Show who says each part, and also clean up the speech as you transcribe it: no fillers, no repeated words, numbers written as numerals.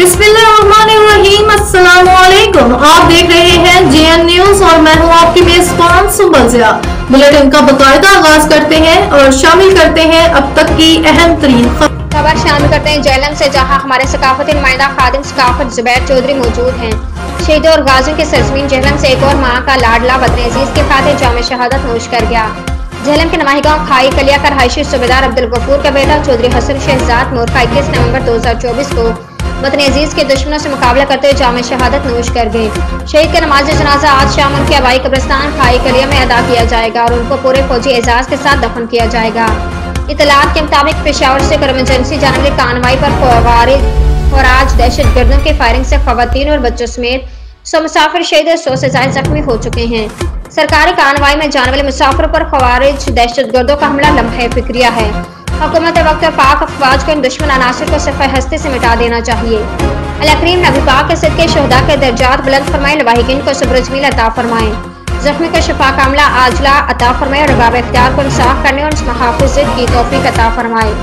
Speaker 1: बिस्मिल्लाहिर्रहमानिर्रहीम। अस्सलामुअलैकुम। आप देख रहे हैं JN न्यूज और मैं हूं आपकी मेजबान सुंबल ज़िया। बुलेटिन का बाकायदा आगाज करते हैं और शामिल करते हैं अब तक की अहम तरीन
Speaker 2: खबर शामिल करते हैं जेहलम से, जहां हमारे सकाफती नुमाइंदा खादिम सकाफत जुबैर चौधरी मौजूद हैं। शहीदों और गाजियों की सरजमीन जेहलम से एक और माँ का लाडला वतन अजीज के खातिर जाम शहादत नोश कर गया। जेहलम के नमाही गाँव खाई कलिया का रहायशी सूबेदार अब्दुल गफूर का बेटा चौधरी हसन शहजाद मोरखा 21 नवंबर 2024 को वतन अजीज के दुश्मनों से मुकाबला करते हुए जाम शहादत नोश कर गए। शहीद का नमाज जनाजा आज शाम उनके आबाई कब्रिस्तान खाई कलिया में अदा किया जाएगा और उनको पूरे फौजी एजाज के साथ दफन किया जाएगा। इतलात के मुताबिक पेशावर से एमरजेंसी जाने वाली कानवाई पर और आज दहशत गर्दों की फायरिंग से खवातीन और बच्चों समेत 100 मुसाफिर शहीद और 100 से ज्यादा जख्मी हो चुके हैं। सरकारी कानवाई में जाने वाले मुसाफिरों पर खवारिज दहशत गर्दों का हमला लम्हे फिक्रिया है। हुकूमत वक्त और पाक अफवाज को इन दुश्मन अनासर को सफ़े हस्ती से मिटा देना चाहिए। अल्लाह करीम नबी पाक के सिद्क़े शुहदा के दर्जात बुलंद फरमाए, लवाहिकीन को सब्र जमील अता फरमाए, जख्मी को शफा कामला आजला अता फरमाए और रबाब इख्तियार को इंसाफ करने और मुहाफ़िज़त की तौफीक अता फरमाए।